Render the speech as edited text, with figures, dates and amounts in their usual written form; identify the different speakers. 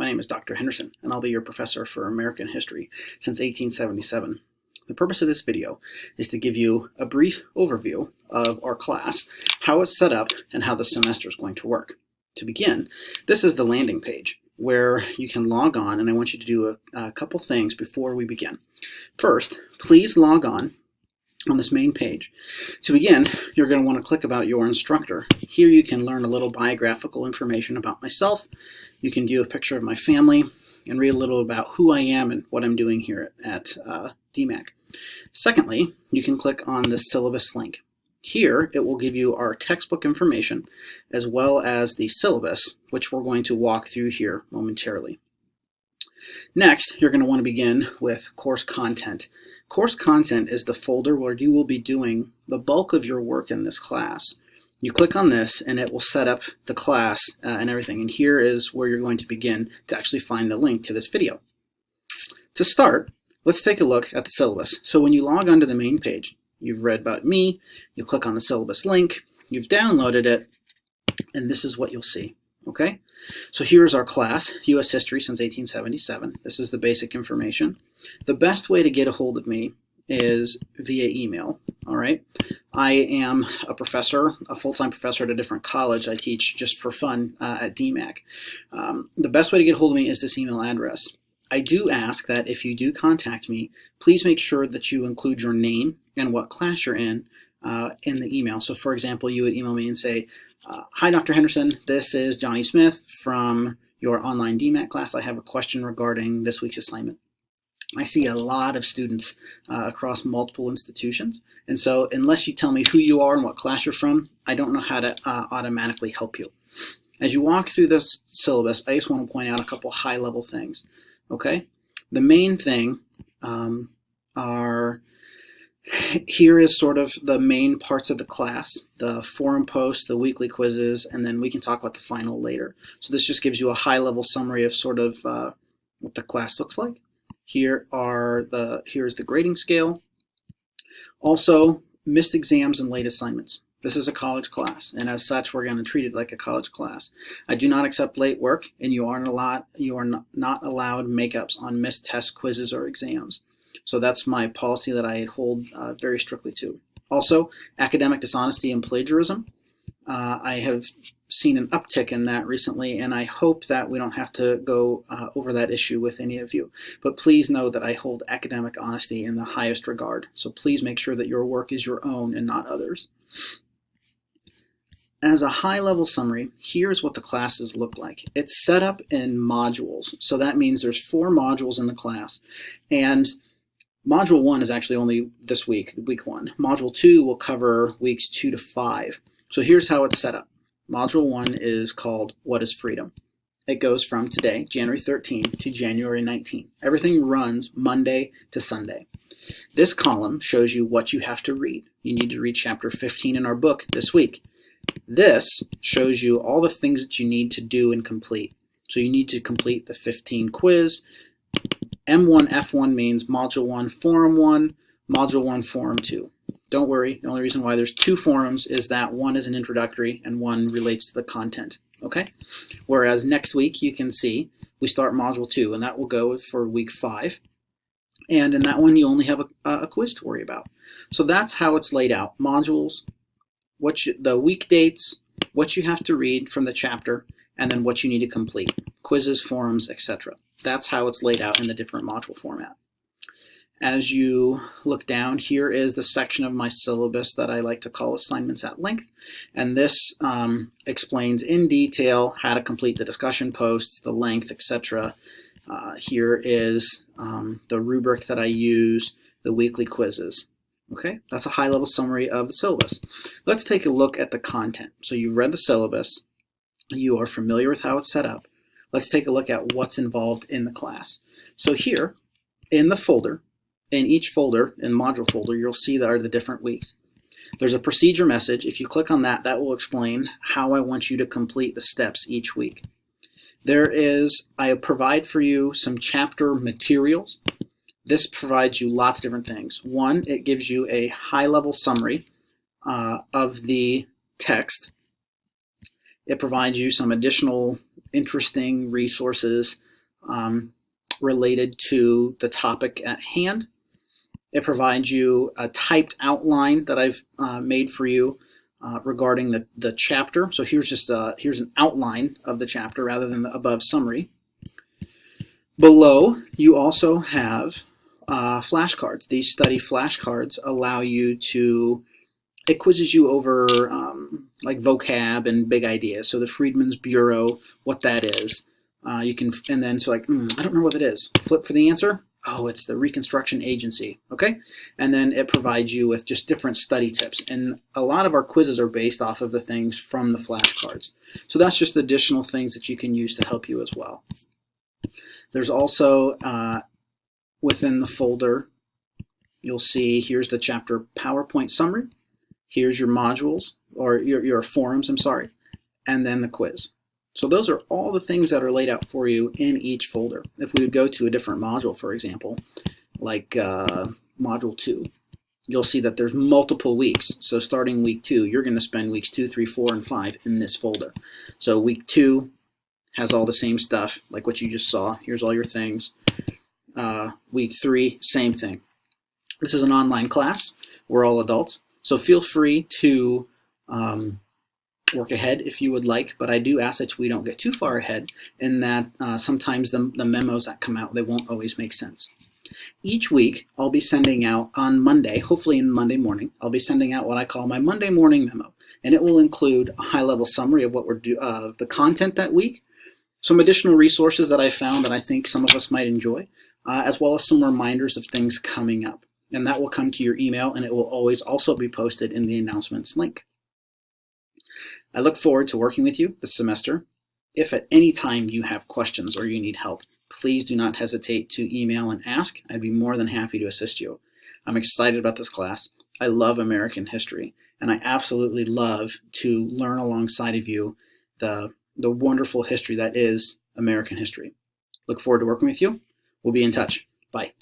Speaker 1: My name is Dr. Henderson, and I'll be your professor for American history since 1877. The purpose of this video is to give you a brief overview of our class, how it's set up, and how the semester is going to work. To begin, this is the landing page where you can log on, and I want you to do a couple things before we begin. First, please log on this main page. To begin, you're going to want to click about your instructor. Here you can learn a little biographical information about myself. You can view a picture of my family and read a little about who I am and what I'm doing here at DMAC. Secondly, you can click on the syllabus link. Here, it will give you our textbook information as well as the syllabus, which we're going to walk through here momentarily. Next, you're going to want to begin with course content. Course content is the folder where you will be doing the bulk of your work in this class. You click on this and it will set up the class and everything. And here is where you're going to begin to actually find the link to this video. To start, let's take a look at the syllabus. So when you log onto the main page, you've read about me, you click on the syllabus link, you've downloaded it, and this is what you'll see. Okay, so here's our class, U.S. History since 1877. This is the basic information. The best way to get a hold of me is via email. All right, I am a professor, a full-time professor at a different college. I teach just for fun at DMAC. The best way to get a hold of me is this email address. I do ask that if you do contact me, please make sure that you include your name and what class you're in the email. So for example, you would email me and say, hi, Dr. Henderson, this is Johnny Smith from your online DMAT class. I have a question regarding this week's assignment. I see a lot of students across multiple institutions, and so unless you tell me who you are and what class you're from, I don't know how to automatically help you. As you walk through this syllabus, I just want to point out a couple high-level things. Okay, the main thing here is sort of the main parts of the class, the forum posts, the weekly quizzes, and then we can talk about the final later. So this just gives you a high-level summary of sort of what the class looks like. Here's the grading scale. Also, missed exams and late assignments. This is a college class, and as such, we're going to treat it like a college class. I do not accept late work, and you are not allowed makeups on missed tests, quizzes, or exams. So that's my policy that I hold very strictly to. Also, academic dishonesty and plagiarism. I have seen an uptick in that recently, and I hope that we don't have to go over that issue with any of you. But please know that I hold academic honesty in the highest regard. So please make sure that your work is your own and not others. As a high-level summary, here's what the classes look like. It's set up in modules. So that means there's 4 modules in the class. And Module 1 is actually only this week, week 1. Module 2 will cover weeks 2 to 5. So here's how it's set up. Module 1 is called What is Freedom? It goes from today, January 13, to January 19. Everything runs Monday to Sunday. This column shows you what you have to read. You need to read chapter 15 in our book this week. This shows you all the things that you need to do and complete. So you need to complete the 15 quiz. M1, F1 means Module 1, Forum 1, Module 1, Forum 2. Don't worry, the only reason why there's 2 forums is that one is an introductory and one relates to the content, okay? Whereas next week, you can see, we start Module 2, and that will go for week 5. And in that one, you only have a quiz to worry about. So that's how it's laid out. Modules, the week dates, what you have to read from the chapter, and then what you need to complete. Quizzes, forums, etc. That's how it's laid out in the different module format. As you look down, here is the section of my syllabus that I like to call Assignments at Length. And this explains in detail how to complete the discussion posts, the length, etc. Here is the rubric that I use, the weekly quizzes. Okay, that's a high-level summary of the syllabus. Let's take a look at the content. So you've read the syllabus. You are familiar with how it's set up. Let's take a look at what's involved in the class. So here, in the folder, in each folder, in module folder, you'll see that are the different weeks. There's a procedure message. If you click on that, that will explain how I want you to complete the steps each week. I provide for you some chapter materials. This provides you lots of different things. One, it gives you a high-level summary of the text. It provides you some additional interesting resources related to the topic at hand. It provides you a typed outline that I've made for you regarding the chapter. So here's just here's an outline of the chapter rather than the above summary. Below, you also have flashcards. These study flashcards allow you to, it quizzes you over like vocab and big ideas. So the Freedmen's Bureau, what that is. You can, and then so like, I don't know what it is. Flip for the answer. Oh, it's the Reconstruction Agency. Okay. And then it provides you with just different study tips. And a lot of our quizzes are based off of the things from the flashcards. So that's just additional things that you can use to help you as well. There's also within the folder, you'll see here's the chapter PowerPoint summary. Here's your modules, or your forums, I'm sorry, and then the quiz. So those are all the things that are laid out for you in each folder. If we would go to a different module, for example, like Module 2, you'll see that there's multiple weeks. So starting week 2, you're going to spend weeks 2, 3, 4, and 5 in this folder. So week 2 has all the same stuff, like what you just saw. Here's all your things. Week 3, same thing. This is an online class. We're all adults. So feel free to work ahead if you would like, but I do ask that we don't get too far ahead in that sometimes the memos that come out, they won't always make sense. Each week, I'll be sending out on Monday, hopefully in Monday morning, I'll be sending out what I call my Monday morning memo, and it will include a high-level summary of what we're of the content that week, some additional resources that I found that I think some of us might enjoy, as well as some reminders of things coming up. And that will come to your email, and it will always also be posted in the announcements link. I look forward to working with you this semester. If at any time you have questions or you need help, please do not hesitate to email and ask. I'd be more than happy to assist you. I'm excited about this class. I love American history, and I absolutely love to learn alongside of you the wonderful history that is American history. Look forward to working with you. We'll be in touch. Bye.